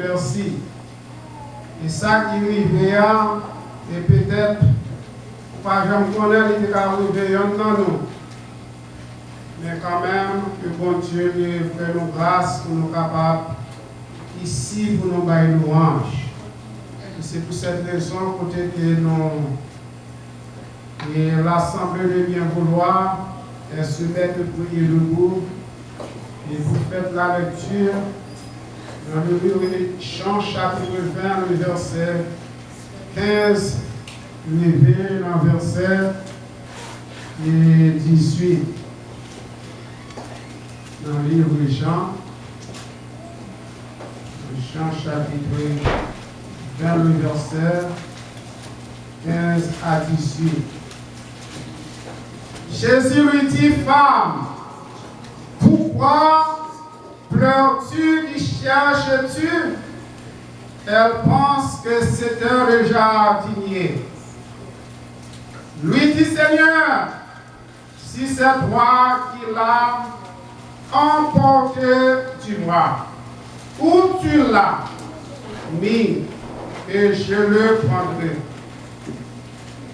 merci. Et ça qui arrive là, et peut-être, pas jamais connaître, il est arrivé dans nous. Mais quand même, que bon Dieu nous fait nos grâces pour nous capables, ici, pour nous bailler louange. C'est pour cette raison, côté que nous, et l'Assemblée de bien vouloir, elle se met de prier debout, et vous faites la lecture dans le livre de Jean chapitre 20, le verset 15, levé dans le verset 18. Dans le livre de Jean chapitre 20, le verset 15 à 18. Jésus lui dit, femme, pourquoi pleures-tu, qui cherches-tu? Elle pense que c'est un jardinier. Lui dit, Seigneur, si c'est toi qui l'as emporté, dis-moi, où tu l'as mis, et je le prendrai.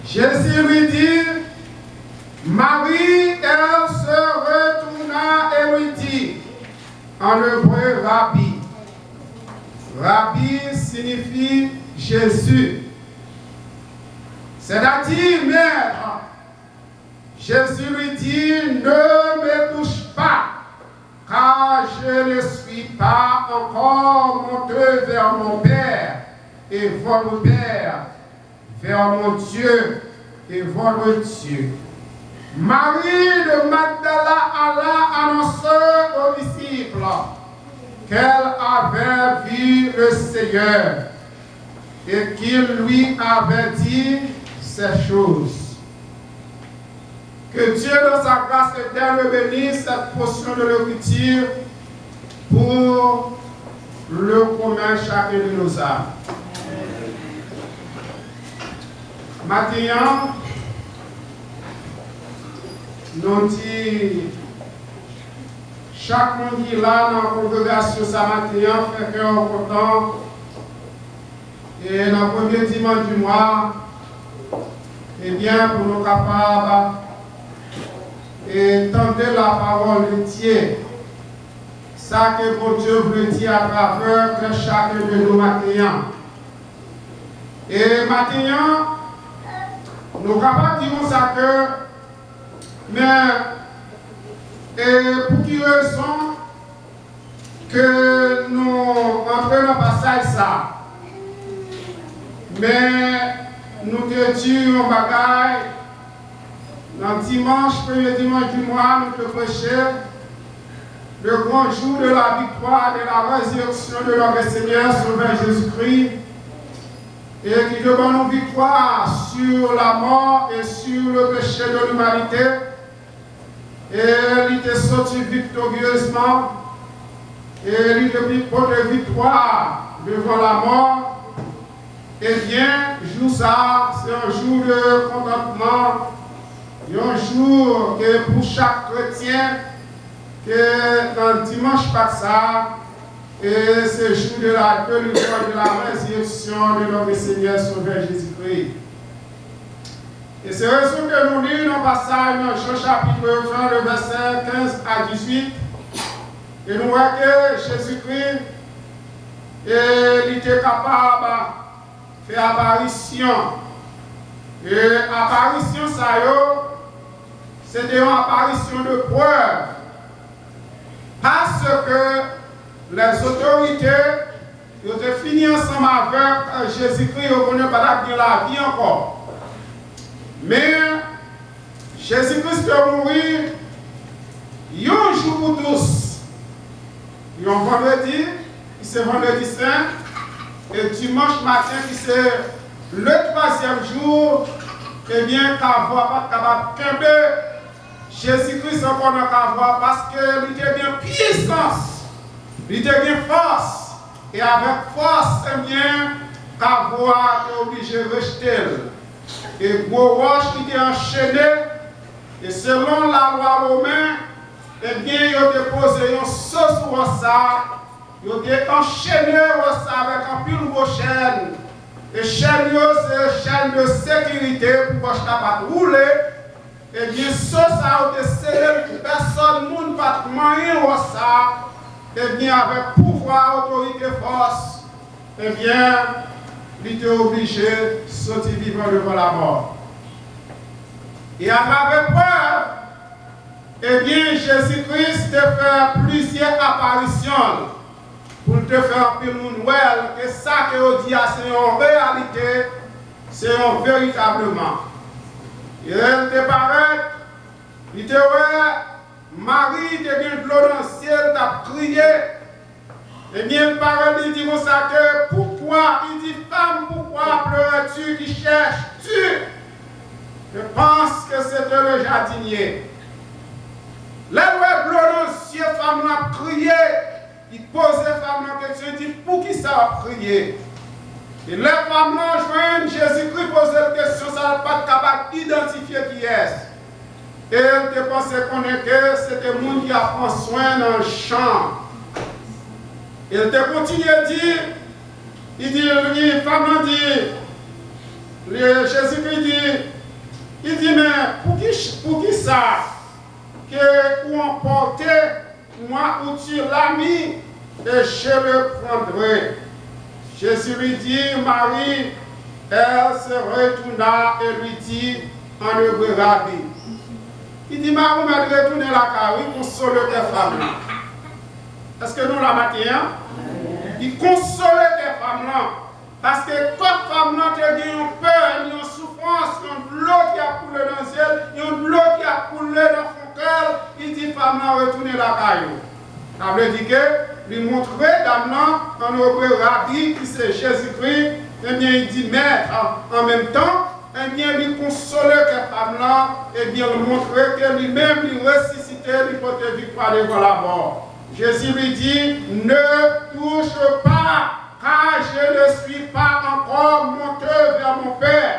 Jésus lui dit, Marie, elle se retourna et lui dit, en hébreu, Rabbi. Rabbi signifie Jésus. C'est-à-dire, maître. Jésus lui dit, ne me touche pas, car je ne suis pas encore monté vers mon Père et votre Père, vers mon Dieu et votre Dieu. Marie de Magdala alla annoncer aux disciples qu'elle avait vu le Seigneur et qu'il lui avait dit ces choses. Que Dieu, dans sa grâce éternelle, bénisse cette portion de l'écriture pour le commun chacun de nos âmes. Maintenant, nous dit, chaque monde qui est là dans la congrégation ce matin fait cœur content. Et dans le premier dimanche du mois, eh bien, pour nous capables et tenter la parole de Dieu. Ça que bon Dieu veut dire à travers que chacun de nous matin. Et maintenant, nous sommes capables de dire ça que, mais pour quelle raison que nous entrons dans le passage ça. Mais nous te disons un bagage. Dans le dimanche, premier dimanche du mois, nous te prêchons le grand jour de la victoire, de la résurrection de notre Seigneur Sauveur Jésus-Christ, et qui demande une victoire sur la mort et sur le péché de l'humanité. Et il était sorti victorieusement, et il était pour de victoire devant la mort. Eh bien, jour ça, c'est un jour de contentement. Un jour que pour chaque chrétien, que dans le dimanche passé, et c'est le jour de la de la résurrection de notre Seigneur Sauveur Jésus-Christ. Et c'est raison que nous lisons dans le passage dans Jean chapitre 20, le verset 15 à 18, et nous voyons que Jésus-Christ il était capable de faire apparition. Et l'apparition, c'était une apparition de preuve. Parce que les autorités ont fini ensemble avec Jésus-Christ, ils ne connaissent pas la vie encore. Mais Jésus-Christ est mort un jour pour tous. Un vendredi, c'est vendredi saint, et dimanche matin, c'est le troisième jour, eh bien, qu'à voir pas capable de Jésus-Christ encore dans la voix parce qu'il était bien puissance, il était bien force, et avec force, eh bien, qu'à voir est obligé de rejeter. Et gros roche qui était enchaîné, et selon la loi romaine, eh bien, il a déposé un saut sur ça, ils ont enchaîné avec un pile de chaîne. Et chaîne, c'est chaîne de sécurité pour que je pas rouler. Et bien, ça a été scellé pour personne, monde pas moyen ça. Et bien, avec pouvoir, autorité, force, et bien, il était obligé de sortir vivant devant la mort. Et à travers preuve, eh bien, Jésus-Christ te fait plusieurs apparitions pour te faire un peu nouvelle que ça que on dit, c'est en réalité, c'est en véritablement. Et elle te paraît, il te dit, Marie te vient de l'eau dans le ciel, t'as crié. Et bien, le parole il dit comme ça que pourquoi, il dit femme, pourquoi pleures-tu, qui cherches-tu? Je pense que c'était le jardinier. La loi de l'eau dans le ciel, femme a crié. Il posait femme la question, il dit pour qui ça a crié? Et les femmes là joignent Jésus-Christ posait la question, ça n'a pas capable d'identifier qui est. Et elle te pensait que c'était le monde qui a pris soin dans le champ. Elle te continue à dire, il dit, les femmes dit, Jésus-Christ dit, mais pour qui ça? Que ou emporter, moi ou tu l'as mis, et je le prendrai. Jésus lui dit, Marie, elle se retourna et lui dit, en hébreu, Rabbi. Il dit, Marie, m'a retourné la carrière, console tes femmes. Est-ce que nous la matin? Il console tes femmes là. Parce que toute femme là te dit une peur, une souffrance, une l'eau qui a coulé dans le ciel, une l'eau qui a coulé dans son cœur. Il dit, femme là, retournez la carrière. Ça veut dire que lui montrer dame là, en hébreu Rabbi, qui c'est Jésus-Christ, eh bien il dit maître en même temps, eh bien lui consoler que femme là, eh bien lui montrer que lui-même lui ressuscité, lui porte victoire devant la mort. Jésus lui dit, ne touche pas, car je ne suis pas encore monté vers mon Père.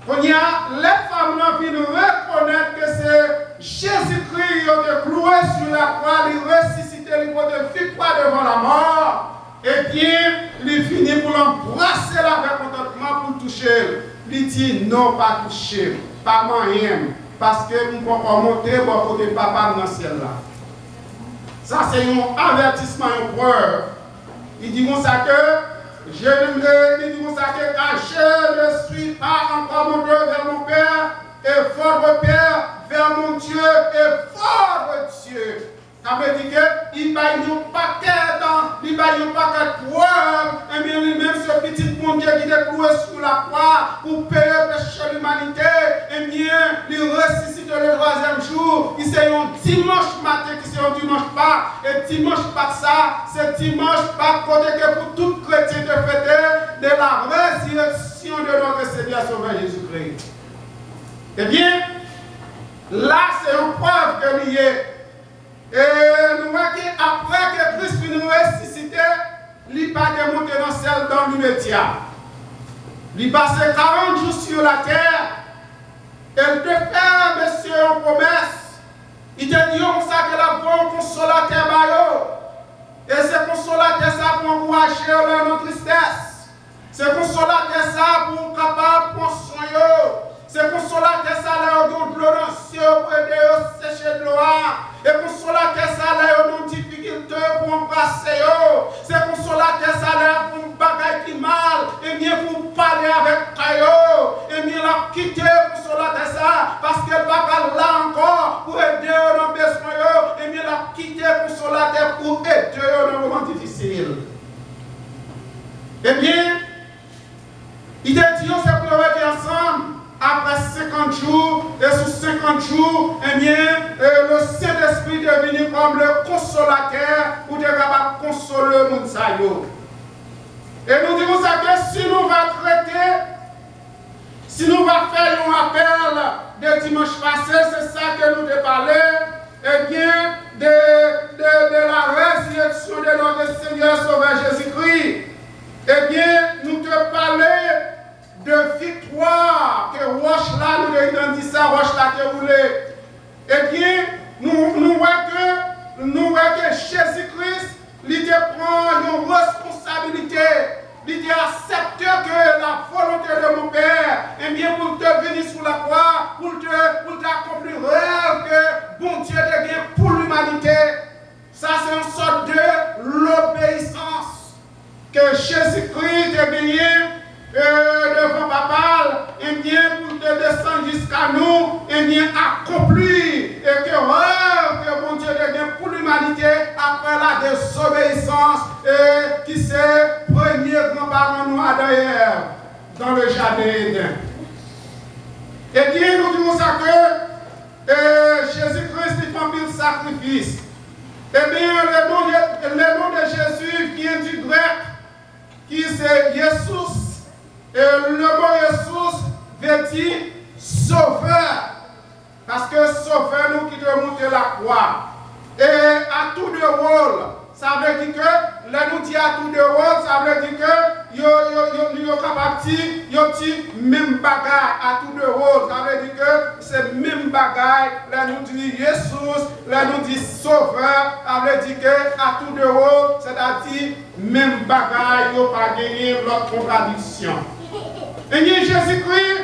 Quand il y a les femmes là qui nous reconnaissent que c'est Jésus-Christ qui a été cloué sur la croix, il ressuscité, il porte victoire devant la mort. Et bien, il finit pour l'embrasser là avec contentement pour toucher. Il dit non, pas toucher, pas moyen, parce que nous ne pouvons pas monter pour côté papa dans le ciel là. Ça, c'est un avertissement, une preuve. Il dit comme ça que je ne suis pas encore monté vers mon Père et votre Père vers mon Dieu et votre Dieu. Ça veut dire qu'il va y pas il va y pas qu'à preuve, et bien lui-même ce petit bon Dieu qui est cloué sur la croix pour payer le péché de l'humanité, et bien il ressuscite le troisième jour. Il c'est un dimanche matin qui c'est un dimanche pas, et dimanche pas ça, c'est dimanche pas côté que pour tout chrétien de fêter de la résurrection de notre Seigneur Sauveur Jésus-Christ. Eh bien, là c'est une preuve que l'il est. Et nous voyons qu'après que Christ finit de ressusciter, il n'est pas monté dans le ciel dans l'immédiat. Il passe 40 jours sur la terre. Et te fait, monsieur, une promesse. Il te dit comme ça que la bonne consolateur maillot. Et c'est consolateur ça pour encourager notre tristesse. C'est consolateur ça pour capable de soigner. C'est consolateur ça là où de l'eau dans le ciel pour aider à sécher de l'eau. Et consolateur ça là où de difficulté pour embrasser. C'est consolateur ça là pour bagaille qui mal. Et bien pour parler avec Caillot. Et bien la quitter consolateur ça parce qu'elle va pas là encore pour aider dans le besoin. Et bien la quitter consolateur pour aider dans le moment difficile. Eh bien, il te dit c'est pour rester ensemble. Après 50 jours, et sous 50 jours, eh bien, le Saint-Esprit est venu comme le consolateur pour être capable de consoler le monde. Et nous disons ça que si nous allons traiter, si nous allons faire un appel de dimanche passé, c'est ça que nous avons parlé, eh bien, de la résurrection de notre Seigneur Sauveur Jésus-Christ. Eh bien, nous te parlons de victoire que Roche là, nous avons dit ça, Roche là que voulait. Eh bien, nous voyons que Jésus-Christ, il il te prend une responsabilité. Il dit accepte que la volonté de mon Père, eh bien, pour te venir sur la croix, pour t'accomplir le rêve que bon Dieu te gagne pour l'humanité. Ça, c'est une sorte de l'obéissance que Jésus-Christ a gagné devant Papa, et bien, pour te descendre jusqu'à nous, et bien, accomplir, et que rêve que bon Dieu te gagne pour l'humanité après la désobéissance qui s'est premier grand-parent nous Adam et Ève dans le jardin d'Éden. Et bien, nous disons ça que Jésus-Christ est fait un sacrifice. Eh bien, le nom de Jésus vient du grec, qui c'est Jesus. Et le mot Jesus veut dire sauveur. Parce que sauveur nous qui devons monter la croix. Et à tout de rôle, ça veut dire que, là nous dit à tout de rôle, ça veut dire que, yo capable de dire, même bagaille à tout de rôle. Ça veut dire que c'est même bagaille, là nous dit Jesus, là nous dit sauveur, ça veut dire que à tout de rôle, c'est-à-dire même bagaille, yo pas gagné l'autre contradiction. Et Jésus-Christ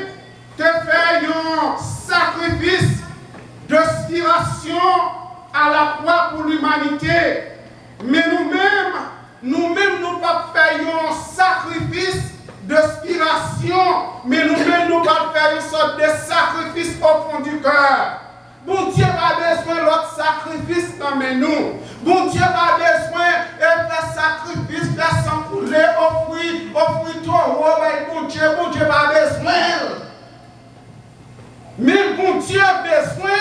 te fait un sacrifice d'inspiration à la croix pour l'humanité. Mais nous-mêmes, nous pas faire un sacrifice d'inspiration, mais nous-mêmes, nous pas faire une sorte de sacrifice au fond du cœur. Bon Dieu a besoin de l'autre sacrifice dans nous. Bon Dieu a besoin de faire sacrifice, faire s'encouler, offrir trop, bon Dieu a besoin. Mais bon Dieu a besoin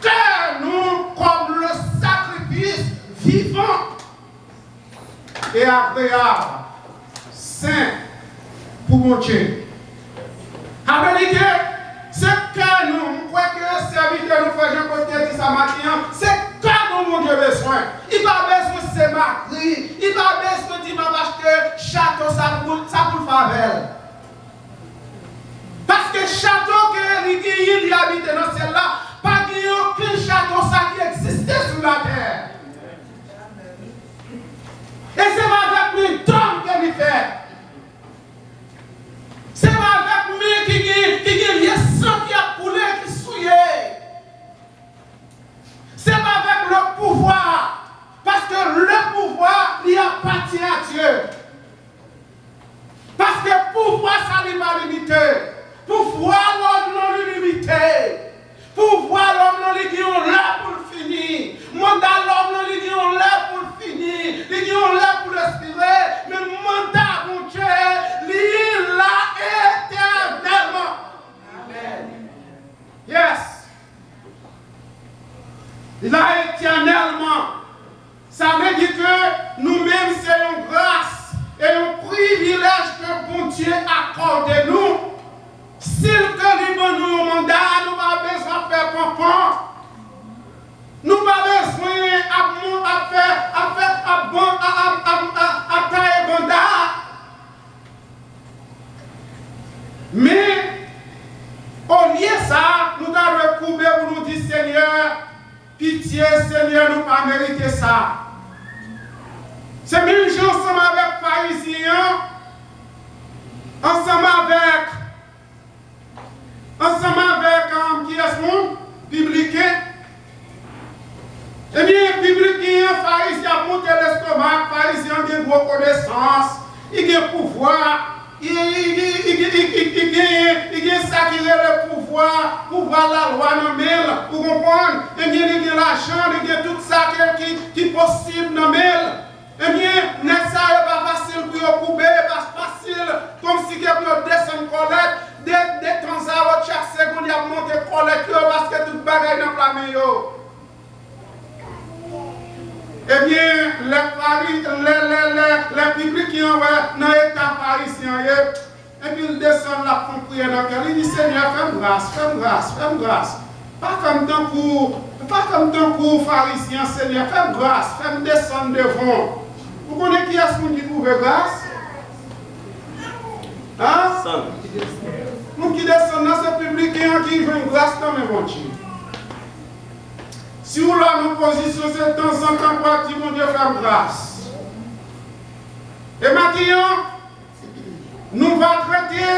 que nous, comme le sacrifice vivant et agréable, saint pour mon Dieu. Amen. C'est que nous, crois que le serviteur nous fait Jean-Côté dit ça matin, c'est que nous, mon Dieu, besoin. Il n'a pas besoin de se marier, il n'a pas besoin de dire, acheter château, ça pour faveur. Parce que château que il habite dans celle-là, pas qu'il y ait aucun château ça qui existait sur la terre. Et c'est avec une tombe qu'il fait. C'est avec moi qui a sang qui a coulé, qui souillé. C'est avec le pouvoir. Parce que le pouvoir, il appartient à Dieu. Parce que le pouvoir, ça n'est pas limité. Pouvoir, l'homme non limité. Pouvoir, l'homme non limité, on l'a pour le finir. Mandat, l'homme non limité, on l'a pour le finir. Il on l'a pour respirer. Mais mandat, mon Dieu, il l'a éternellement. Amen. Yes. Il l'a éternellement. Ça veut dire que nous-mêmes, c'est une grâce et un privilège que bon Dieu accorde nous. S'il te livre nous un mandat, nous n'avons pas besoin de faire pompon. Nous n'avons pas besoin à tailler mandat. Mais, au lieu de ça, nous avons recouvert pour nous dire, Seigneur, pitié, Seigneur, nous pas mérité ça. C'est même chose ensemble avec les pharisiens, ensemble avec qui est-ce monde publicain. Eh bien, publicain, pharisien a monté l'estomac, pharisien a une grosse connaissance, il a pouvoir, il a ça qui est le pouvoir la loi dans le pour comprendre. Eh bien, il a l'argent, il a tout ça qui est possible dans le eh bien, ça n'est pas facile pour couper, pas facile, comme si vous descendez collecte, de temps à autre, chaque seconde, il y a monté collecte parce que tout le bagage dans la main. Eh bien, les publics qui ont dans l'état pharisien, et puis ils descendent la font prier dans le cœur, ils disent Seigneur, fais-moi grâce. Pas comme tant pour pharisien, Seigneur, fais-moi grâce, fais-moi descendre devant. Vous connaissez qui est-ce qui trouve grâce? Hein? Nous qui descendons dans ce public qui veut une grâce dans mes voitures. Si vous avez une position, c'est de temps en temps pour dire mon Dieu, fais grâce. matin, nous allons traiter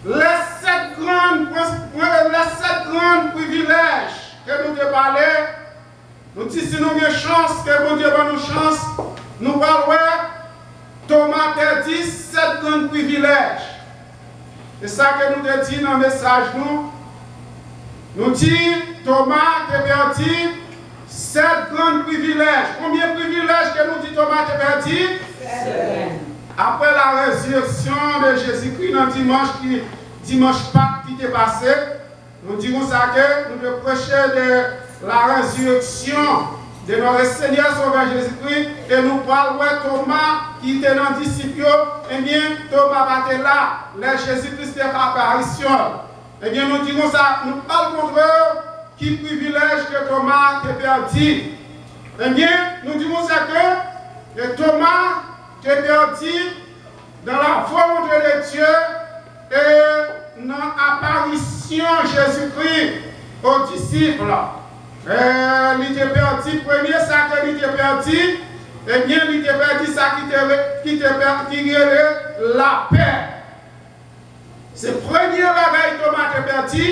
les sept grands privilèges que nous te parlons. Nous disons si nous avons une chance, que bon Dieu donne nous chance, nous parlons. Thomas te dit 7 grands privilèges. C'est ça que nous te dit dans le message. Nous disons, Thomas te dit 7 grands privilèges. Combien de privilèges que nous dit Thomas te dit? 7. Après la résurrection de Jésus-Christ, dans dimanche Pâques qui est passé, nous disons ça que nous devons prêcher de la résurrection de notre Seigneur Sauveur Jésus-Christ, et nous parlons de Thomas qui était dans le disciple, eh bien, Thomas était là, là Jésus-Christ était apparition. Eh bien, nous disons ça, nous parlons contre eux, qui privilège que Thomas te perdu. Eh bien, nous disons ça que Thomas te perdu dans la volonté de Dieu et dans l'apparition Jésus-Christ aux disciples. Il était perdu, premier ça qu'il était perdu, eh bien, il était perdu ça qui est la paix. C'est le premier bagage Thomas qui perdu.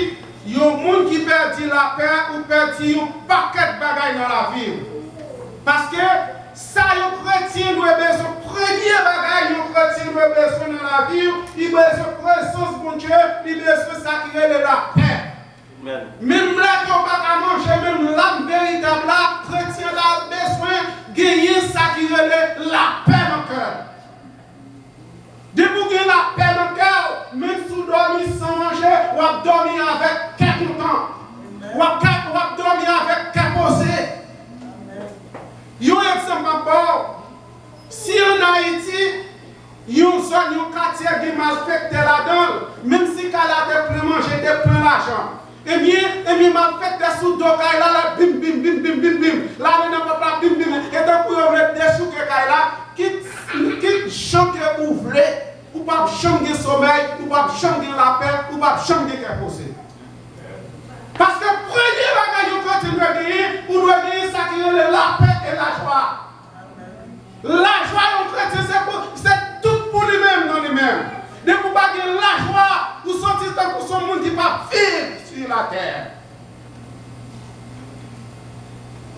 Il y a un monde qui perdit la paix ou perdu un paquet de bagages dans la vie. Parce que ça, les chrétiens doivent besoin, premier bagage, les chrétiens doivent besoin dans la vie, ils ont besoin de présence de Dieu, ils ont besoin de ça qui est la paix. Même là, qu'on va pas manger, même l'âme véritable, là, chrétien a besoin de gagner ça qui est la paix dans le cœur. Dès que vous avez la paix dans le cœur, même si vous dormez sans manger, vous dormir avec quelques temps. Vous dormir avec quelques posés. Il y a un exemple encore. Si en Haïti, il y a un quartier qui est mal fait là-dedans, même si elle a plein manger, plein l'argent. Eh bien, mal fait sous dos, là, bim, bim, bim, bim, bim, bim. Là, on n'a pas bim, bim. Et donc, vous avez des sous que là, qui chante ouvré, ou pas chanter sommeil, ou pas chanter la paix, ou pas chanter quelque chose. Parce que premier bagage que tu dois gagner, vous devez gagner ça qui est la paix et la joie. La joie, c'est tout pour lui-même dans lui-même. Dès que vous ne gagner la joie, vous sentez que son monde qui va vivre sur la terre.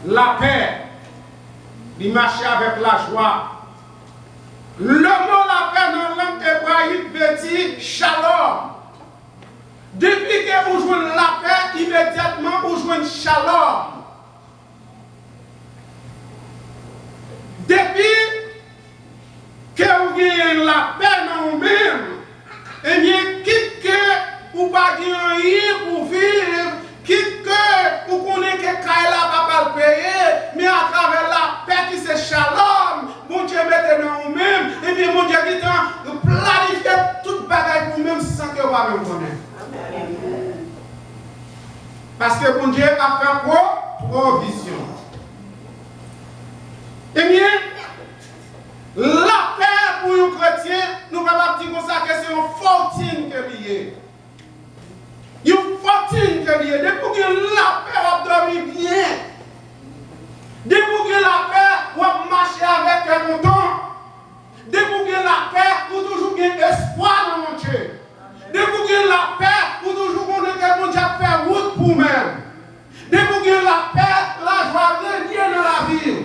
La paix, il marche avec la joie. Le mot la paix dans la langue hébraïque veut dire shalom. Depuis que vous jouez la paix, immédiatement vous jouez shalom. Depuis que vous avez la paix dans vous-même, eh bien, quitte que vous n'avez pas rien pour vivre, quitte que vous connaissez que Kaila va pas le payer, mais à travers la paix qui c'est shalom, mon Dieu mettez dans vous-même, et bien mon Dieu qui t'a planifié toute bagaille pour vous-même sans que vous même connaître. Parce que mon Dieu a fait provision. Eh bien, la paix pour un chrétien, nous ne pouvons pas dire comme ça que c'est une fortune que lié. Une fortune que lié. Dès que vous avez la paix, vous dormez bien. Dès que vous avez la paix, vous marchez avec un montant. Dès que vous avez la paix, vous toujours avez espoir dans mon Dieu. Dès que vous avez la paix, vous toujours connaissez que mon Dieu a fait route pour vous-même. Dès que vous avez la paix, la joie revient dans la vie.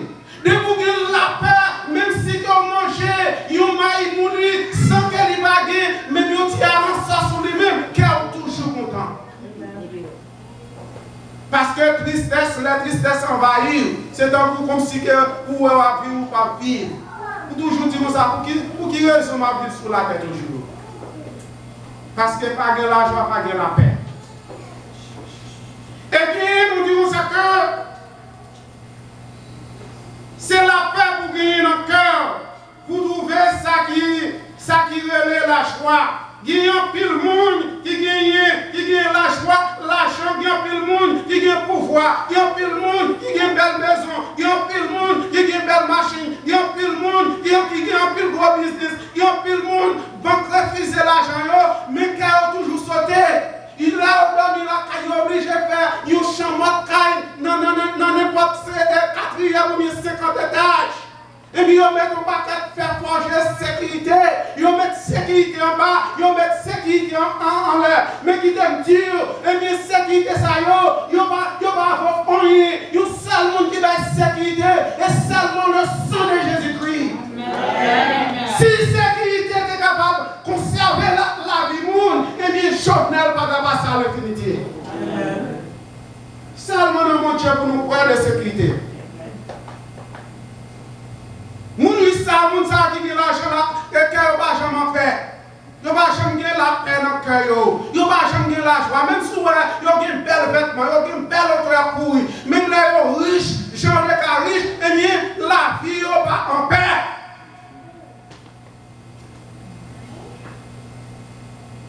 Dès que vous avez la paix, même si vous mangez, vous mangez mouli sans qu'elle y bague, mais vous tirez en ça sur lui-même, qu'elle est toujours content. Parce que la tristesse envahit. C'est un peu comme si vous avez vivre ou pas vivre. Vous toujours dites ça, pour qui raison ma vie sur la tête toujours? Parce que pas de la joie, pas de la paix. Et bien, nous disons ça que c'est la paix pour gagner dans le cœur, pour trouver ça qui relève la joie. Il y a un pile monde qui gagne la joie, l'argent, il y a un pile monde qui gagne le pouvoir, il y a un pile monde qui gagne une belle maison, il y a un pile monde qui gagne une belle machine, il y a un pile monde qui gagne un pile gros business, il y a un pile monde qui va refuser l'argent, mais qui a toujours sauté. Il a obligé de faire un chambre de caille dans n'importe quel 4e ou 50 étages. Et puis, ils mettent un paquet de faire forger sécurité. Ils mettent sécurité en bas, ils mettent sécurité en l'air. Mais qui t'aime dire, et bien, sécurité, ça y est, ils ne vont pas avoir rien. Il y a seul monde qui va être sécurité, et seulement le sang de Jésus-Christ. Si sécurité est capable de conserver la vie monde, et bien, Jovenel va pas passer à l'infinité. Seulement dans mon Dieu pour nous croire de sécurité. Moun ça qui dit l'argent là, que cœur pas jamais fait. Yo pas jamais la paix dans cœur yo. Yo pas jamais la joie, même si yo gen bel vêtement, yo gen bel autre pourri, même là yo riche, gens de cas riche, et bien la vie yo pas en paix.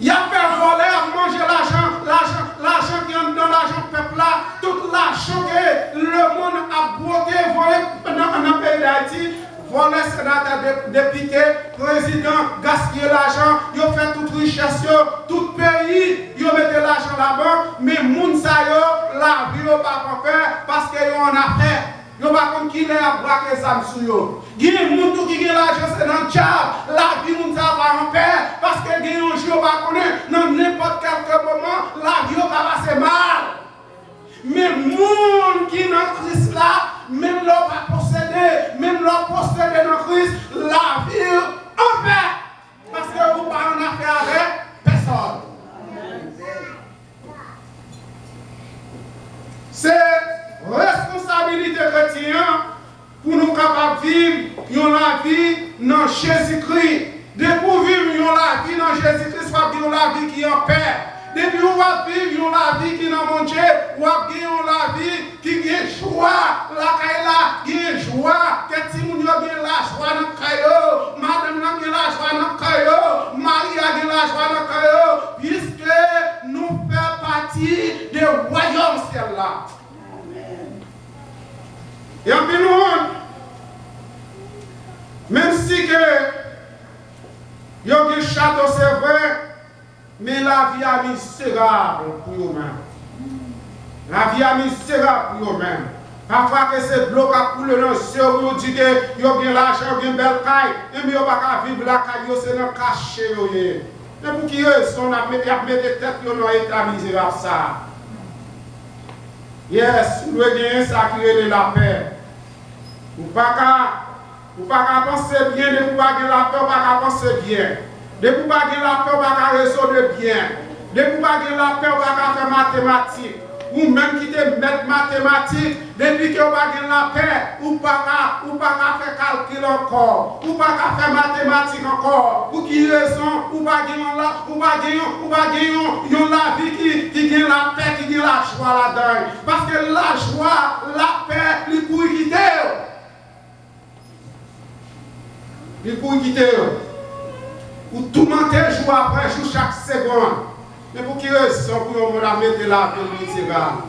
Il a fait voler, à manger l'argent qui est dans l'argent peuple là, tout l'argent que le monde a bloqué, volé dans le pays d'Haïti. Voler sénateur, député, président, gaspiller l'argent, ils ont fait toute richesse, tout pays, ils ont mis l'argent là-bas, mais moun sa yo, la vie yo pas faire parce que yo en affaire. Yo pas comme qui les a braqué ça sur yo. Gen moun qui gen l'argent c'est dans job, la vie moun sa pas en paix parce que gen un jour pas connaît dans n'importe quel moment, la vie yo va passer mal. Mais moun qui dans Christ là, même l'on va posséder, même l'on posséder dans Christ, la vie en paix. Parce que vous pas en affaire avec personne. C'est responsabilité chrétienne pour nous capables de vivre la vie dans Jésus-Christ. Dès pour vivre la vie dans Jésus-Christ, soit vivre la vie qui est en paix. Depuis on va vivre la vie qui est dans mon Dieu, on va vivre la vie qui est joie, la caille qui est joie, que si on a la joie dans caillou, madame a la joie dans caillou, Marie a la joie dans caillou, puisque nous faisons partie du royaume celle-là. Et en plus même si que il y a un château, c'est vrai, mais la vie est misérable pour eux-mêmes. La vie est misérable pour eux-mêmes. Parfois que c'est de l'eau qui coule dans le ciel, on dit que vous avez l'argent, vous avez une belle caille, et vous n'avez pas vivre la caille, c'est dans le cachet. Mais pour qui raison, on a mis des têtes dans l'état misérable ça. Yes, nous avons ça qui est la paix. Vous ne pouvez pas penser bien, de vous pas la paix, vous ne pouvez pas penser bien. De vous pas la paix, vous ne pouvez pas résoudre bien. De vous pas la paix, vous ne pouvez pas faire mathématiques. Ou même qui te mettre mathématiques, depuis que vous avez la paix, vous ne pouvez pas faire calcul encore, vous ne pouvez pas faire mathématiques encore. Pour qui raison, vous ne pouvez pas la vie qui gagne la paix, qui gagne la joie là-dedans. Parce que la joie, la paix, les pour quitter. Les pour quitter. Ou tout le monde joue après, joue chaque seconde. Mais pour qui raison pour nous mettre la vie misérable?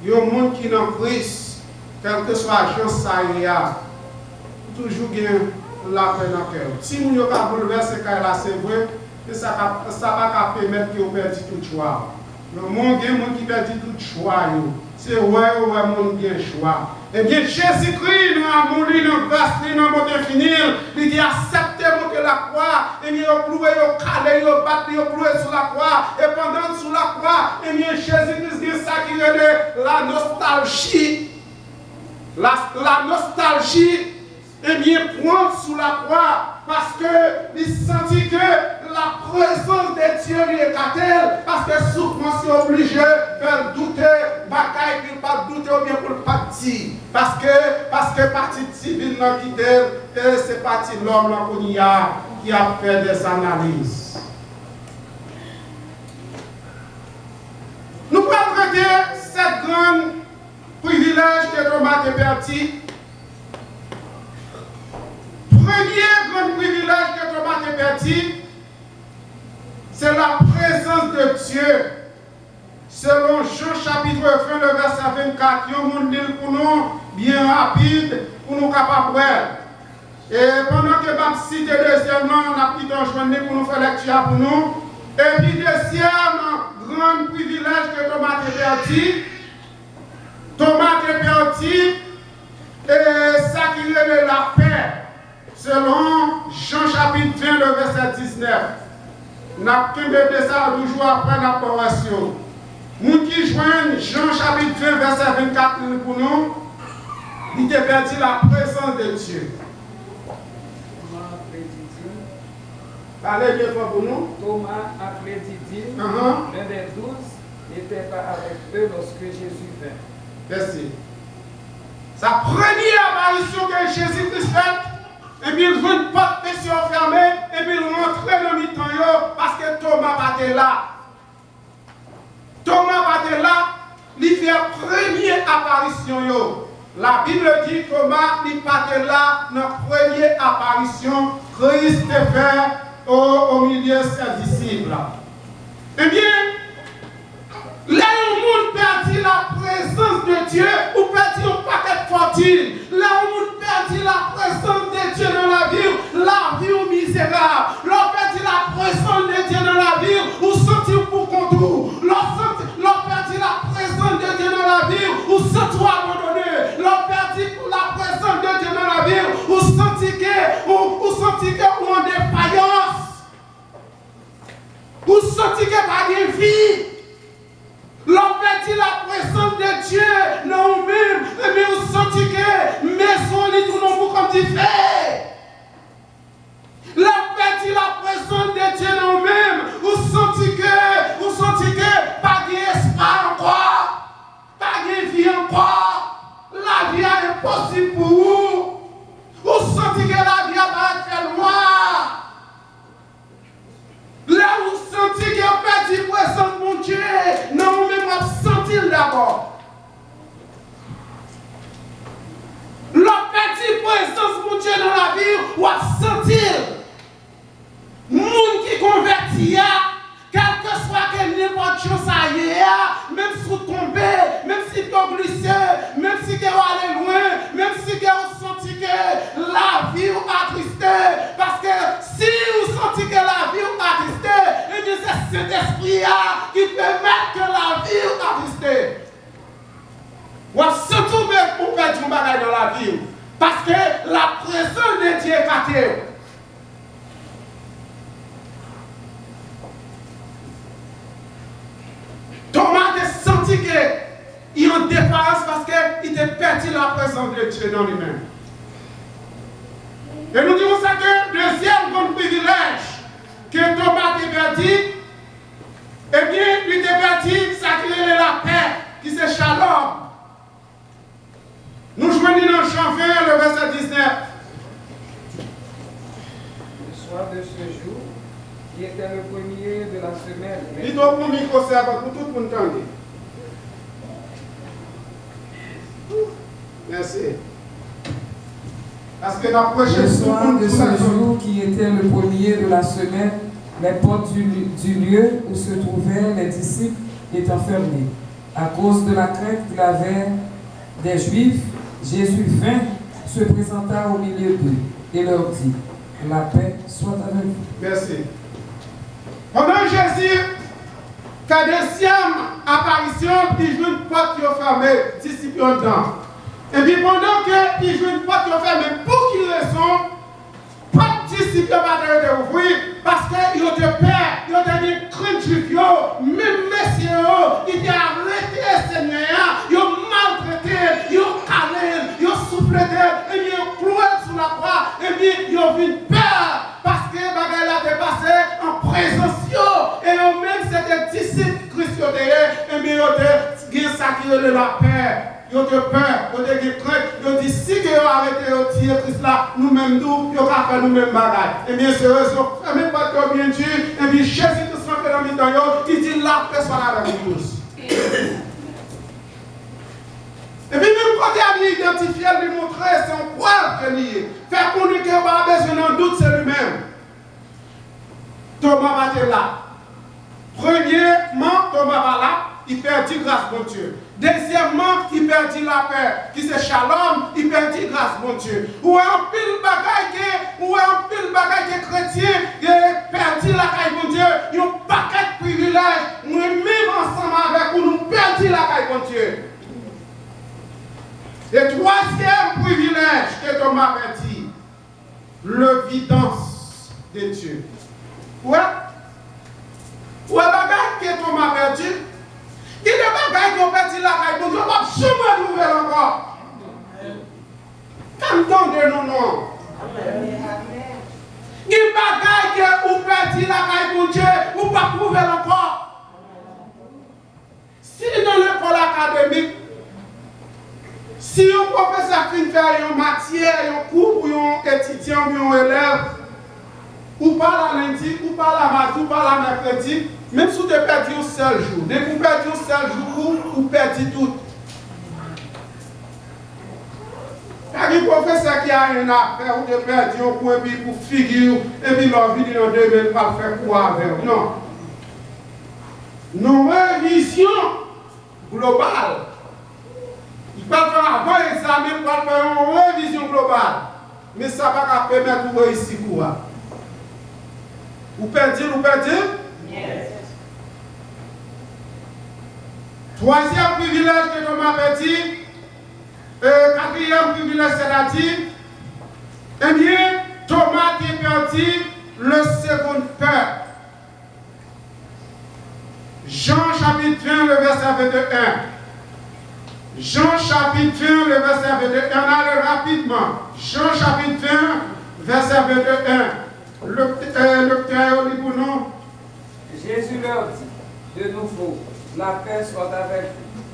Il y a un monde qui est dans Christ, quel que soit la chance ça y a, toujours gagne la paix dans le cœur. Si nous n'avons pas bouleversé ce là, c'est vrai, ça ne va pas permettre que vous perdiez tout choix. Le monde qui perd tout choix, c'est ouais, monde qui a choix. Eh bien, Jésus-Christ, nous avons mouru dans grâce, dans le monde infini, il a accepté monter la croix, et il a ploué, il a calé, il a battu, il a ploué sur la croix, et pendant sur la croix, eh bien, Jésus-Christ dit ça qui est la nostalgie. La nostalgie, eh bien, prendre sous la croix, parce qu'il sentit que la présence de Dieu lui est telle, parce que souffrance est obligé de faire douter, bagaille, puis pas douter ou bien pour le parti. Parce que partie civile n'a quitté, et c'est parti l'homme qui a fait des analyses. Nous pouvons traiter cette grande privilège que Thomas est parti. Premier grand privilège que Thomas est perdu, c'est la présence de Dieu. Selon Jean chapitre 1, le verset 24, il y a un monde pour nous, bien rapide, pour nous capables. Et pendant que je cite deuxièmement, on a pris un journée pour nous faire lecture pour nous. Et puis deuxième grand privilège que Thomas est perdu, Thomas est perdu, et ça qui est la paix. selon Jean chapitre 20, le verset 19. Nous avons de ça toujours après la paroisse. Nous qui joignent Jean chapitre 20, verset 24 pour nous, il a perdu la présence de Dieu. Parlez bien fort pour nous. Thomas, appelé Didyme, l'un des 12, n'était pas avec eux lorsque Jésus vint. Merci. Sa première apparition que Jésus-Christ fait, et puis il voit une porte fermée, et puis il rentre dans le mi-temps parce que Thomas n'était pas là. Thomas n'était pas là, il fait la première apparition. La Bible dit que Thomas n'est pas là dans la première apparition Christ fait au milieu de ses disciples. Eh bien, là où le monde perdit la présence de Dieu, ou perdit un paquet de fortune. Là où le monde perdit la présence de Dieu dans la vie misérable. Là où perdit la présence de Dieu dans la vie, ou sentir pour contour. Là où perdit la présence de Dieu dans la vie, ou sentir abandonné. Là où perdit la présence de Dieu dans la vie, ou sentir que ou en défaillance. Ou sentir que pas de vie. L'on perdit la présence de Dieu dans nous-mêmes, et bien on sentit que maison est tout le monde comme tu fais. L'on perdit la présence de Dieu dans nous-mêmes, on sentit que pas d'espoir encore, pas de vie encore, la vie est impossible pour vous. On sentit que la vie va être loin. Là où vous sentez qu'il y a perdu la présence de mon Dieu, non, vous-même vous sentez d'abord. La perdu la présence de mon Dieu dans la vie, vous sentez. Monde qui convertit, quel que soit n'importe chose à y même si vous tombez, même si vous glissez, même si vous allez loin, même si vous sentez que la vie vous attristé, parce que si vous sentez que la vie vous attristé, et bien c'est cet esprit qui permet que la vie vous attristé. Vous surtout pour perdre du bagage dans la vie, parce que la présence de Dieu est cachée. Thomas a senti qu'il est en défense parce qu'il a perdu la présence de Dieu dans lui-même. Et nous disons ça que le deuxième grand privilège que Thomas a perdu, eh bien, il a perdu ça qui est la paix, qui c'est shalom. Nous joignons dans Jean 20, le verset 19. Le soir de ce jour, qui était le premier de la semaine. Il doit pour micro pour tout le monde entendre. Merci. Parce que le soir de ce jour, qui était le premier de la semaine, les portes du lieu où se trouvaient les disciples étant fermées. À cause de la crainte qu'il avait des Juifs, Jésus vint, se présenta au milieu d'eux et leur dit, la paix soit avec vous. Merci. Pendant Jésus fait deuxième apparition, il joue une porte fermée, disciples dedans. Et puis pendant qu'il joue une porte fermée, pour quelle raison, pas de disciples va ouvrir, parce qu'ils ont de peur, ils ont des craintes juifs, même messieurs, ils ont arrêté le Seigneur, ils ont maltraité, ils ont calé, ils ont soufflé, et ils ont cloué sur la croix, et puis ils ont vu une peur. Parce que bagaille a dépassé en présence et eux-mêmes c'était disciples Christ et bien ils ont ça qui est la paix. Ils ont peur, ils ont des craintes, ils ont dit si ils ont arrêté de tirer Christ là, nous-mêmes nous, ils ont fait nous-mêmes bagaille. Et bien c'est eux, ils ont même pas de bien Dieu, et bien Jésus Christ rentre dans le milieu, il dit la paix soit avec nous tous. Et puis même quand il a identifié, lui montrer, c'est un preuve que lié. Faire connaître qu'il n'y a pas besoin de doute, c'est lui-même. Thomas va être là. Premièrement, Thomas va là, il perdit grâce, mon Dieu. Deuxièmement, il perdit la paix, qui c'est shalom, il perdit grâce, mon Dieu. Ou un pile bagaille que chrétien, il a perdu la caille, mon Dieu. Il y a un paquet de privilèges. Nous même ensemble avec vous, nous perdons la caille, mon Dieu. Le troisième privilège que Thomas a dit, l'évidence de Dieu. Ouais. Ouais, bagage qui est Thomas perdu. Il y a des bagages qui ont perdu la caille pour Dieu, on va jamais trouver encore. Quand de nous, non. Il y a des bagages qui ont perdu la caille pour Dieu, on va trouver encore. Si dans l'école académique, si un professeur qui fait une matière, un cours pour un étudiant ou un élève, ou pas la lundi, ou pas la mardi, ou pas la mercredi, même si tu as perdu un seul jour, dès que vous perdez un seul jour, vous perdez tout. Il y a un professeur qui a une affaire, ou tu as perdu un cours, et puis pour figure, et puis leur vie dans 2000, pas faire quoi avec. Non. Nos révisions globales. Il peut faire avant l'examen, il peut faire une révision globale. Mais ça va permettre de réussir quoi? Vous perdez, vous perdez? Yes. Troisième privilège que Thomas perdu, quatrième privilège, c'est-à-dire, eh bien, Thomas qui perdu le second peur. Jean chapitre 20, le verset 21. Jean chapitre 20, le verset 21. On allait rapidement. Jean chapitre 20, verset 21. Le lecteur lit pour nous. Jésus leur dit de nouveau, la paix soit avec vous.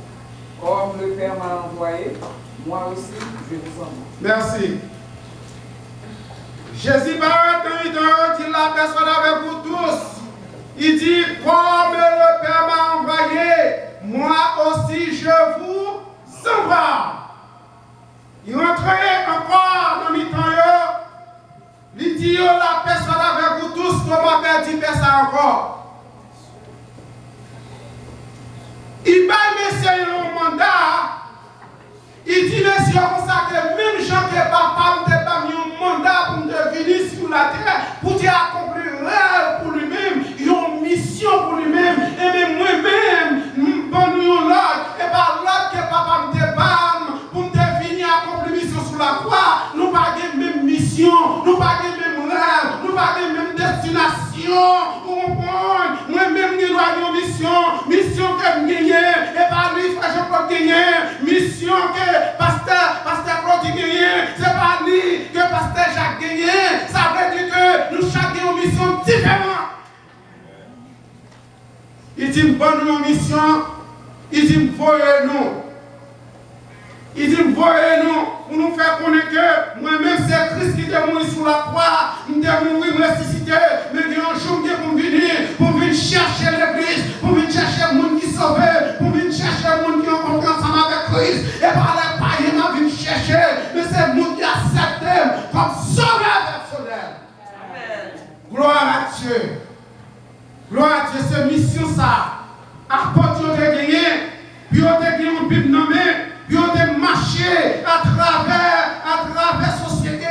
Comme le Père m'a envoyé, moi aussi je vous envoie. Merci. Jésus va dit la paix soit avec vous tous. Il dit, comme le Père m'a envoyé, moi aussi je vous envoie. Il rentrait encore dans le temps. Il dit, la paix soit avec vous tous, comment Père dit ça encore. Il va laisser un mandat. Il dit, messieurs, comme ça que même gens que papa me pas mis un mandat pour me venir sur la terre, pour accomplir rêve pour lui-même, une mission pour lui-même, et même moi-même, bon nous là, et par là que papa me pas pour me venir accomplir mission sur la croix, nous pas de même mission, nous pas de même rêve, nous pas de même destination, vous comprenez? Moi-même, nous avons une mission que je gagne, et par lui, frère Jean-Claude gagne, mission que pasteur Claude gagne, c'est pas lui que pasteur Jacques gagne, ça veut dire que nous chacun une mission différente. Il dit, bonne mission, il dit, voyez-nous. Il dit, voyez-nous, pour nous faire connaître que moi-même, c'est Christ qui est mort sur la croix, il est mort, il est ressuscité, mais il y a un jour pour venir chercher l'église, pour venir chercher le monde qui est sauvé, pour venir chercher le monde qui est en confiance avec Christ, et par les païens, il vient chercher, mais c'est le monde qui accepte comme sauveur personnel. Amen. Gloire à Dieu. Gloire à Dieu, c'est mission ça. Apôtre, on a gagné, puis on a gagné une Bible nommée. Puis on a marché à travers la société,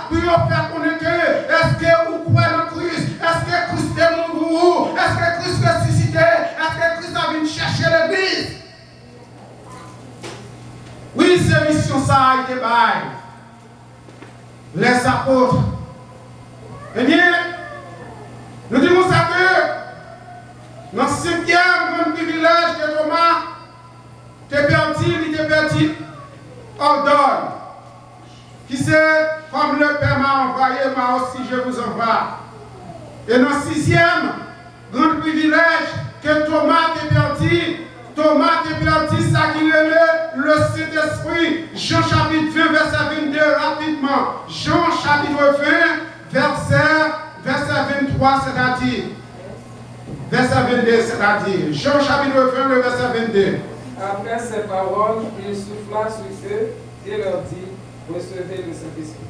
puis on fait connaître est-ce que vous croyez en Christ, est-ce que Christ est mon gourou, est-ce que Christ est ressuscité, est-ce que Christ a venu chercher l'église. Oui, c'est mission ça a été bail. Les apôtres. Eh bien, nous disons ça que dans le cinquième grand privilège de Thomas, t'es perdu, ordonne. Qui c'est, comme le Père m'a envoyé, moi aussi je vous envoie. Et dans le sixième grand privilège que Thomas t'es perdu, ça qui est le Saint-Esprit. Jean chapitre 20, verset 22, rapidement. Jean chapitre 20, verset 23, c'est-à-dire. Verset 22, c'est-à-dire. Jean chapitre 20, le verset 22. Après ces paroles, il souffla sur eux et leur dit, recevez le Saint-Esprit.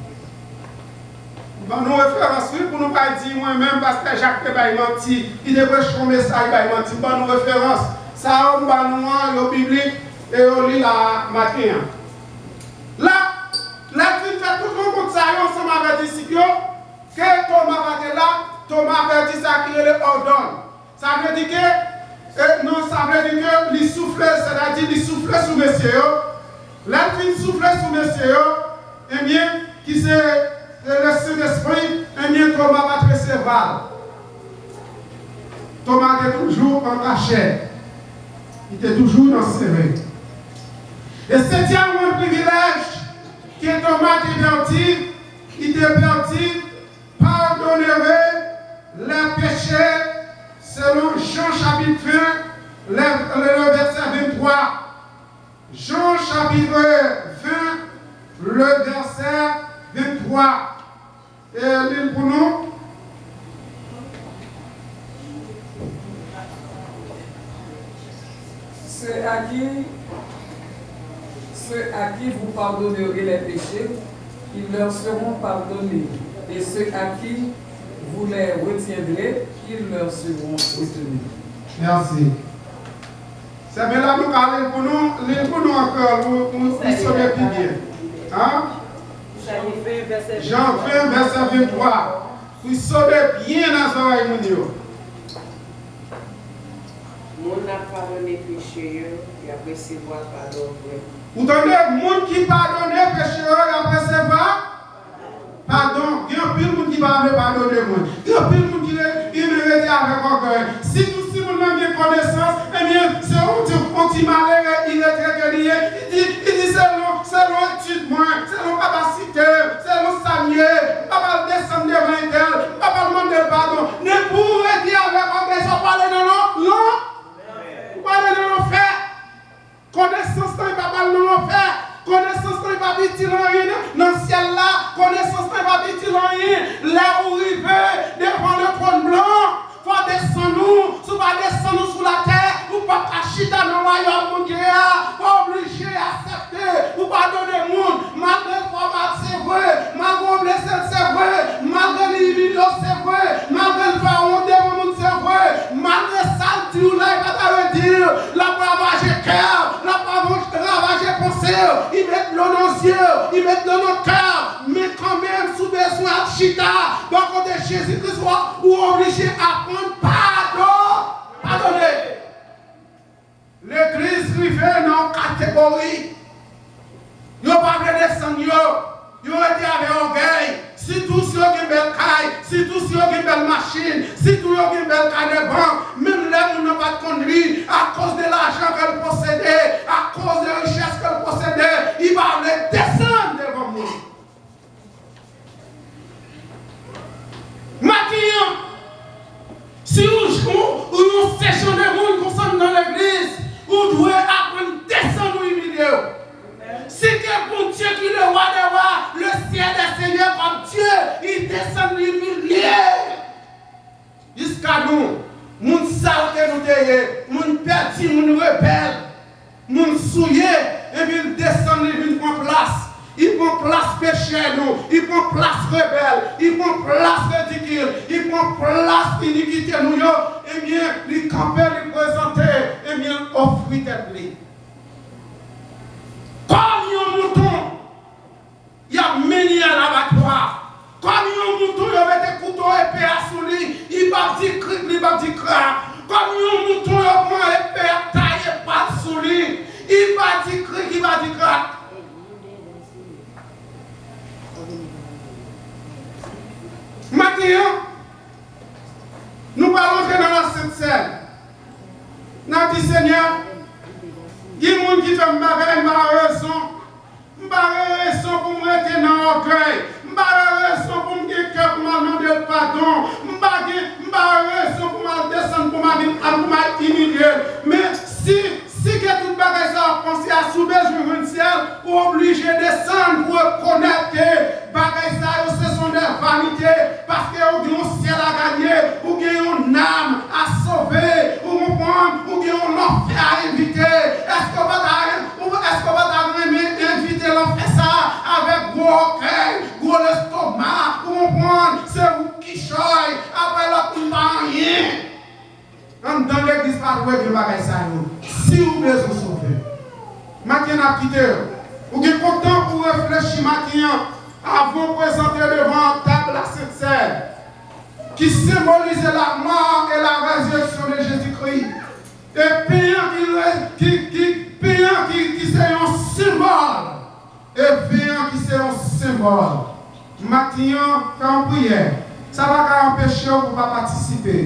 Nous référence, pour nous pas dire moi-même, parce que Jacques a menti, il devrait changer ça, il a menti. Nous référence, ça on va nous au biblique et on lit la matin. Là, la vie fait tout le monde ça, ensemble avec les disciples, que Thomas va être là, Thomas avait dit ça qui est ordonne. Ça veut dire que non, ça veut dire que les souffles, c'est-à-dire les souffles sous messieurs, la fin souffle sous messieurs, eh bien, qui c'est le Saint-Esprit cérébrale. Thomas était toujours en cachette. Il était toujours dans le CV. Et septième privilège que Thomas était perdu, il était perdu, pardonnerait les péchés selon Jean chapitre 20, le verset 23. Jean chapitre 20, le verset 23. Et l'île pour nous. Ceux à qui vous pardonnerez les péchés, ils leur seront pardonnés. Et ceux à qui vous les retiendrez, ils leur seront retenus. Merci. C'est bien là nous parlons pour nous encore, nous sommes bien. Hein? Jean 20, verset 23. Vous saurez bien dans l'oreille, mon Dieu. Mon a pardonné péché, il a recevoir pardon. Vous entendez, monde qui pardonne péché, il a recevoir pardon. Il y a un peu de monde qui va pardonner. Il y a un peu de monde qui est avec orgueil. Si tout le monde a bien connaissance, eh bien, c'est un petit malheur, il est très lié. Il dit c'est l'étude, c'est la capacité, c'est le saluer. Papa descend devant elle, papa demande pardon. Ne pourrait dire avec orgueil, ça parle de non. Parle de non fait. Connaissance, il va parler de non fait. Connaissance, il va dire rien. Dans le ciel là, connaissance, il va dire rien. Là où il veut, devant le trône blanc. Faut descendre nous, si pas descendre nous sous la terre, ou pas cacher dans le royaume mon Dieu, pas obligé à accepter, ou pas donner le monde, malgré le format c'est vrai, malgré le blessé c'est vrai, malgré l'humiliation c'est vrai, malgré le pharaon devant le monde c'est vrai, malgré ça le Dieu là il va te dire, la ravager cœur, la ravager pensée, il met de l'eau dans les yeux, il met de l'eau dans le cœur, mais quand même sous besoin de chita, donc on est Jésus-Christ ou obligé à pardonnez. L'église privée dans catégorie. Ils n'ont pas voulu descendre. Ils ont été avec orgueil. Si tout ce qui est une belle caille, si tout ce qui est une belle machine, si tout ce qui est une belle caille de banque, même là où on n'a pas de conduit, à cause de l'argent qu'elle possédait, à cause de la richesse qu'elle possédait, il va les descendre devant nous. Maintenant, si vous séchons des monde qui sont dans l'église, vous devez apprendre à descendre ou humilier. Si c'est pour Dieu qui est le roi des rois, le ciel des seigneurs comme Dieu, il descend humilier. Jusqu'à nous, moun sale que nous sommes, moun perdu, moun rebelle, moun souillé, et puis il descend, il prend place. Il prend place péché nous, il prend place rebelle, il prend place ridicule, il prend place iniquité nous, et bien, il camper, il présenter, et bien, offrir tête lui. Comme un mouton, il a mené à l'abattoir. Comme un mouton, il a des couteaux épais à sous lui, il va dire cric, il va dire crac. Comme un mouton, il a prend épais à tailler pas sous lui, il va dire cric, il va dire crac. Maintenant, nous allons entrer dans la Sainte Seine. Nous avons dit, Seigneur, il y a des gens qui font raison pour me rester dans l'orgueil. Raison pour me dire que pour me demander pardon. Raison pour me descendre, pour m'humilier. Mais si que tout le bagage a pensé à soulever le ciel, pour obliger de descendre pour reconnaître que bagage ce sont des vanités, parce que vous avez un ciel à gagner, vous avez une âme à sauver, vous avez un enfer à éviter. Est-ce que vous avez invité l'enfer ça avec gros orgueil, gros estomac, vous comprenez, c'est vous qui choyez, après la coup rien. Dans l'église, pas de bagage ça. Si vous voulez vous sauver, maintenant à quitter, vous êtes content pour réfléchir maintenant avant de présenter devant la table la Sainte Seine qui symbolise la mort et la résurrection de Jésus-Christ. Et payant qui c'est un symbole. Et payant qui c'est un symbole. Maintenant, quand on prière, Ça va pas empêcher de ne pas participer.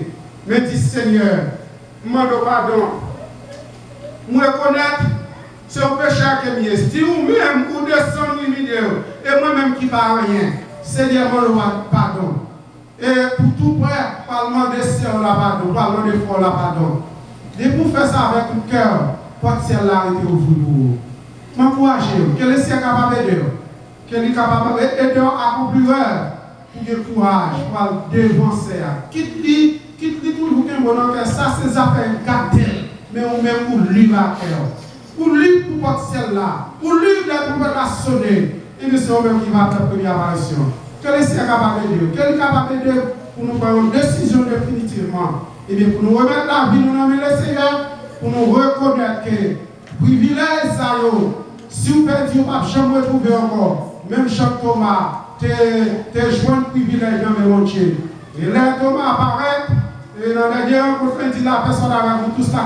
Mais dis Seigneur, je demande pardon. Je reconnais c'est un péché que je si vous-même vous descendez une vidéo et moi-même qui ne parle rien, Seigneur, je demande pardon. Et pour tout près, parlement de ciel la pardon, parlement de foi la pardon. Et pour faire ça avec tout cœur, porte celle-là et vous vous. M'encouragez, que le ciel est capable d'aider. Que le est capable d'aider à accomplir pour le courage, pour dévancer. Quitte toujours qu'un bonheur que ça, c'est affaires gâtées, mais on même pour livre à cœur. Pour livre pour porte celle-là, pour livre la trompette à sonner. Et c'est eux-mêmes qui va faire la première apparition. Que le ciel est capable d'aider. Que le est capable d'aider pour nous prendre une décision définitivement. Et bien pour nous remettre la vie, nous nommer le Seigneur, pour nous reconnaître que privilège ça, si vous perdez, vous ne pouvez jamais retrouver encore. Même chaque Thomas, tu joint de privilège dans le monde. Et là, Thomas apparaît, et dans la dernière rencontre, il dit la personne avec vous tous là,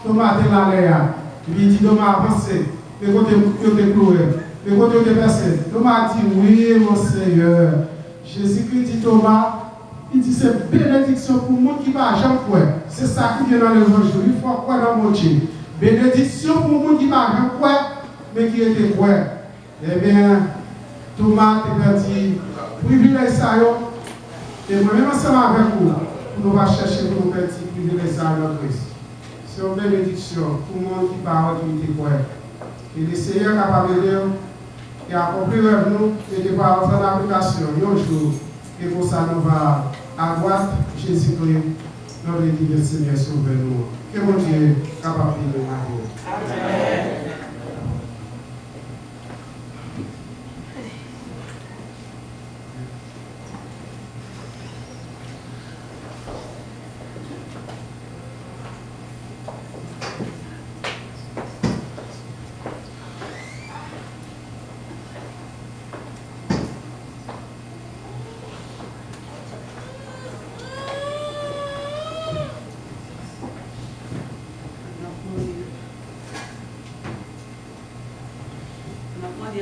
Thomas est là. Il dit Thomas, avancez, et côté de cloué, et côté de personne. Thomas dit oui, mon Seigneur. Jésus-Christ dit Thomas, il dit c'est bénédiction pour moi qui va jamais croire. C'est ça qui vient dans l'évangile. Il faut croire dans mon Dieu. Bénédiction pour moi qui va jamais croire, mais qui était croire. Eh bien, Thomas te dit, privilège ça, et moi-même ensemble avec vous, nous allons chercher pour nous petit privilège ça dans Christ. C'est une bénédiction pour le monde qui parle, qui était croire. Et le Seigneur est capable de dire, et accomplir nous, et de voir en application, un jour, et pour ça, nous va à droite, Jésus-Christ, dans le dit du Seigneur, sauve-nous. Que mon Dieu est capable de nous aider. Amen.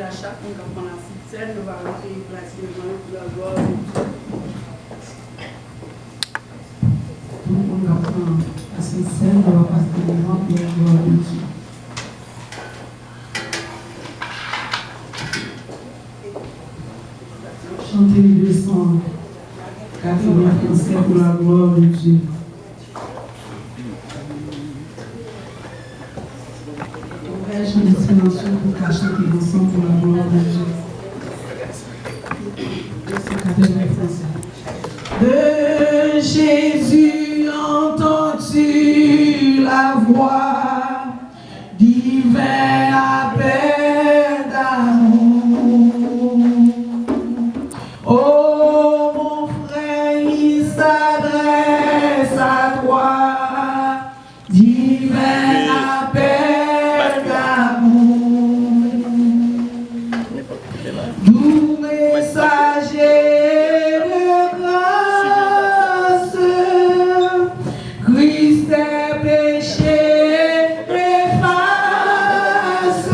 À chaque fois qu'on a cette scène, nous allons faire placer pour la gloire de Dieu. Donc on va prendre à cette scène, on va passer devant pour la gloire de Dieu. Chantez le 287 pour la gloire de Dieu. Chant de silencieux pour cacher les ensemble pour la gloire de Dieu. 280 de Jésus entends-tu la voix divin appel d'amour. Oh mon frère, il s'adresse à toi, divin appel. Doux messager de grâce, Christ tes péchés efface.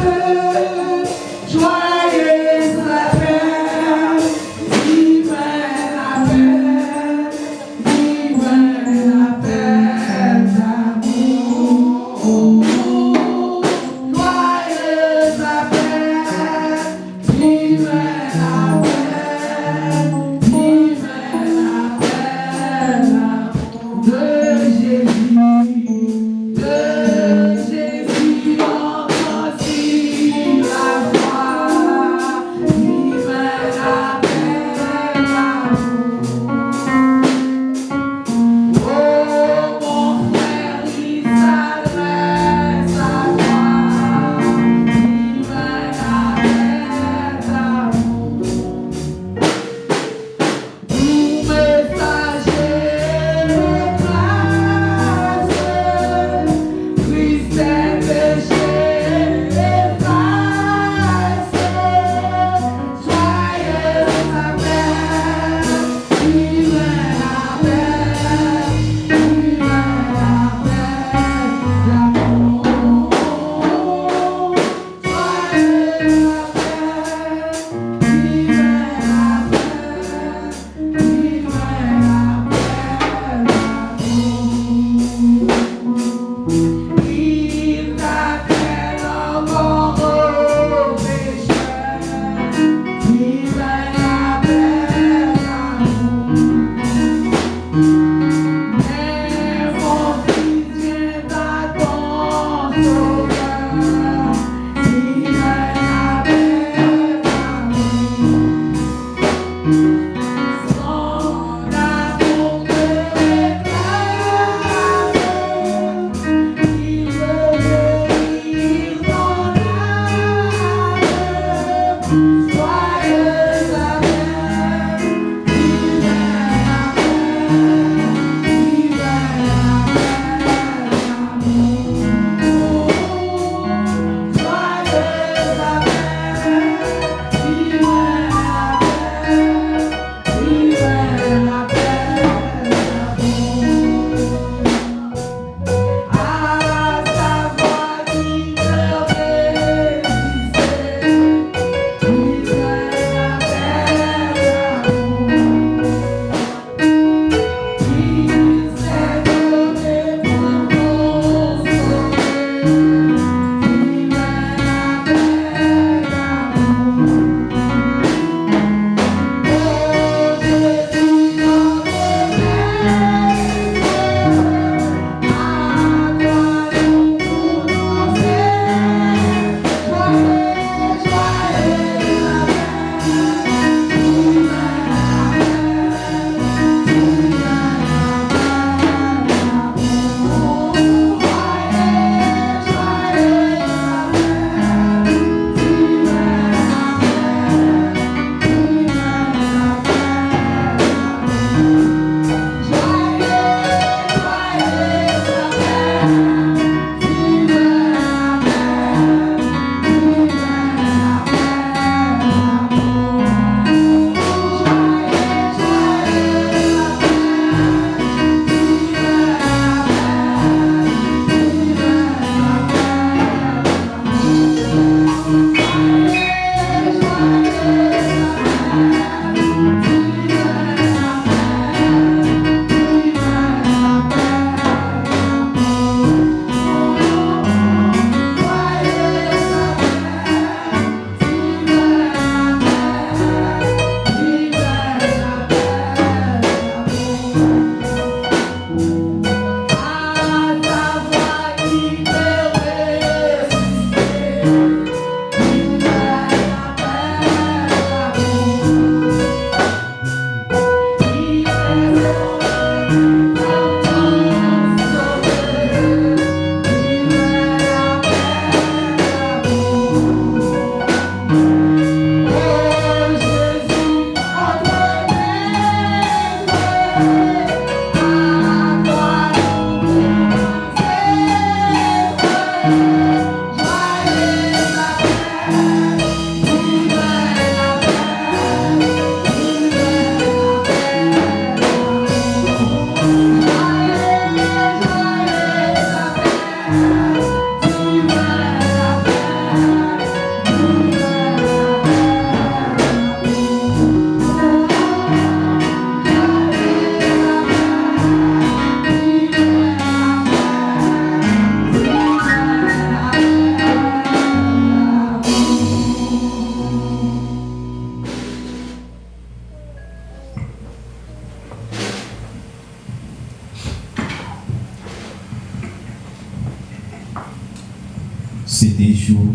C'était jour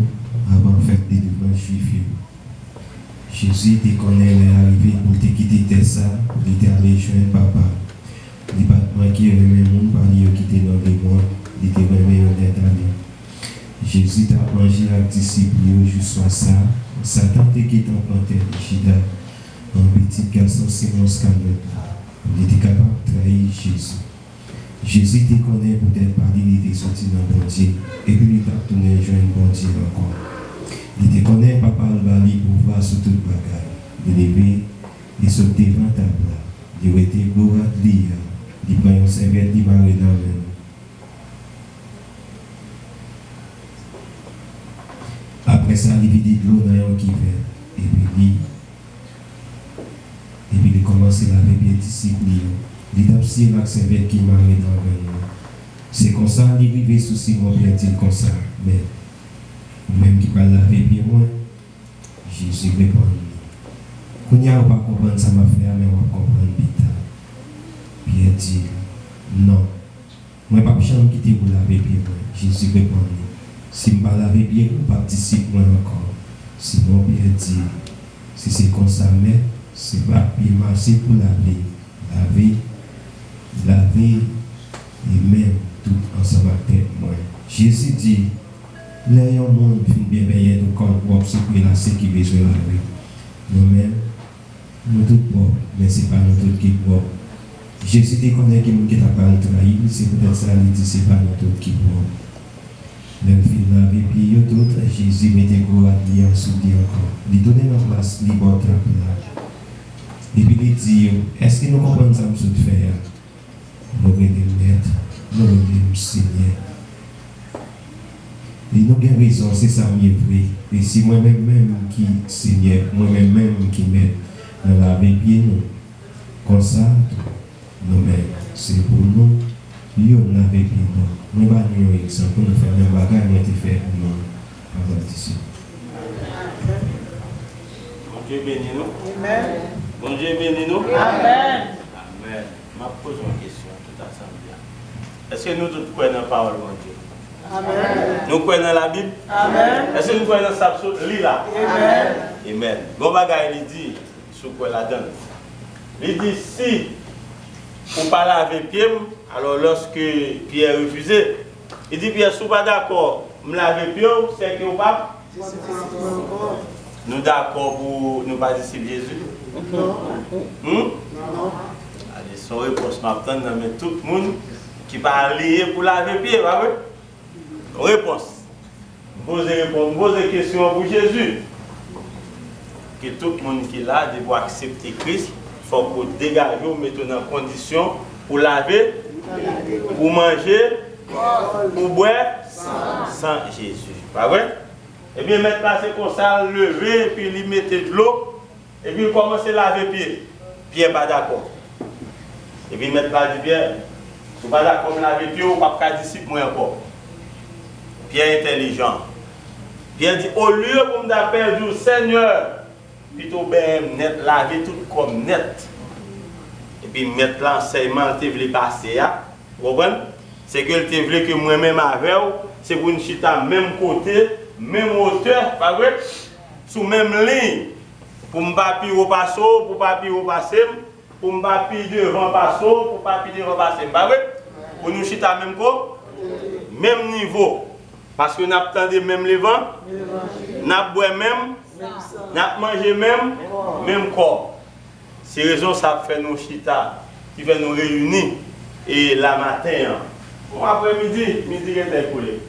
avant fête des devants juifs. Jésus te connaît l'arrivée pour te quitter ça, pour te aller joindre papa. Il pas manquer remet monde par lui qui était dans les mois, il te remet honnête aller. Jésus t'a mangé avec disciples jusqu'à ça, Satan te quitté en planté Chida, un petit garçon Simon Scandale. Il était capable de trahir Jésus. Jésus te connaît pour t'être parlé, il était sorti dans le bon Dieu, et puis il t'a tourné joindre bon Dieu encore. Il te connaît, papa, le bali pour voir sur toute bagaille. Il lever, il saute devant ta bras. Il était beau à lire. Il prend une serviette, il marie dans le. Après ça, il vide de l'eau dans un qui fait. Et puis il commence à laver bien disciples. Il tape si la serviette qui marie dans le. C'est comme ça, il arrive sous Simon Pierre dit comme ça. Mais même qui parle laver bien moins, Jésus répond. Quand il n'y a pas comprendre ça m'a fait, mais on va comprendre vite. Pierre dit non. Moi pas jamais quitter pour laver bien moins. Jésus répond. Si je ne pas laver bien, je participe moins encore. Simon Pierre dit si c'est comme ça, mais c'est pas puis marcher pour laver, et même tout ensemble avec moi. Jésus dit, les gens monde bien payer nous comme propre, c'est pour la qui besoin de laver. Nous-mêmes, nous tous propres, mais ce n'est pas nous tous qui propres. Jésus te connaît qui t'a pas trahi, c'est peut-être ça, il dit, c'est pas nous tous qui propres. Même fil laver puis tout, Jésus mettait gros à lui en soutien encore. Il donnait la place, il bon trapelage. Et puis il dit, est-ce que nous comprenons ça, nous faire? Nous regardons maître, nous regardons Seigneur. Et nous avons raison, c'est ça mieux vrai. Et si moi-même qui Seigneur, moi-même qui mets dans la vie pied nous, comme ça, nous-mêmes, c'est pour nous, nous l'avons pied nous. Nous allons nous exemple pour nous faire un bagage, nous allons faire pour nous. Bon Dieu bénit nous. Amen. Bon Dieu bénit nous. Amen. Amen. Je pose une question tout ensemble. Est-ce que nous tous croyons dans la parole de Dieu? Amen. Nous croyons dans la Bible? Amen. Est-ce que nous croyons dans ça? Lila. Amen. Amen. Bon bagage, il dit, sous quoi la donne. Il dit, si vous parlez avec Pierre, alors lorsque Pierre refusait, il dit, Pierre, si vous pas d'accord, me laver Pierre, c'est que vous pas? Nous d'accord pour nous pas disciples Jésus? Non. Allez, son réponse m'attend dans tout le monde qui va lier pour laver pied, va vrai? Réponse. Pose des questions pour Jésus. Que tout le monde qui est là doit accepter Christ. Il faut qu'on dégage, mettons dans condition pour laver, pour manger, pour boire sans Jésus. Pas vrai? Et bien maintenant c'est comme ça, lever, et puis lui mettre de l'eau, et puis il commence à laver pied. Pierre n'est pas d'accord. Et puis maintenant dit Pierre, si vous n'êtes pas d'accord avec laver pied, vous ne pouvez pas disciple moi encore. Pierre est intelligent. Pierre dit, au lieu pour me perdre Seigneur, plutôt ben net, laver tout comme net. Et puis mettre l'enseignement que tu voulais passer. Vous comprenez? C'est que tu voulais que moi-même avec vous, c'est pour une chita même côté, même hauteur, pas vrai? Sous même ligne. Pour ne pas pire passer, pour ne pas pire passer, pour ne pas pire devant passer, pour ne pas pire devant passer. Pas vrai? Pour nous chita même quoi? Même niveau. Parce que nous avons même les vents, nous avons même, nous avons mangé même corps. C'est raison ça fait nous chita, qui fait nous réunir. Et la matin, pour après-midi, midi est écoulé.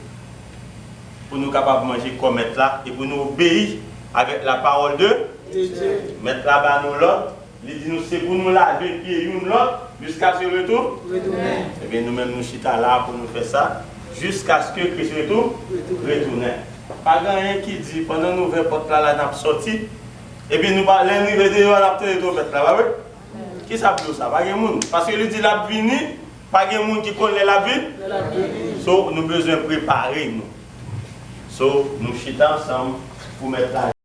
Pour nous capables de manger comme mettre là et pour nous obéir avec la parole de Dieu. Mettre là-bas nous l'autre, il dit nous c'est pour nous laver pieds une l'autre jusqu'à ce retour. Et bien nous-mêmes nous chita là pour nous faire ça. Jusqu'à ce que Christ retourne. Pas rien qui dit, pendant nous ouvrons porte là, nous avons sorti, et puis nous parlons, nous avons là, qui ça peut ça? Pas de monde. Parce que lui dit, la vini, pas de monde qui connaît la vie. So, nous avons besoin de préparer nous. So, nous chitons ensemble pour mettre la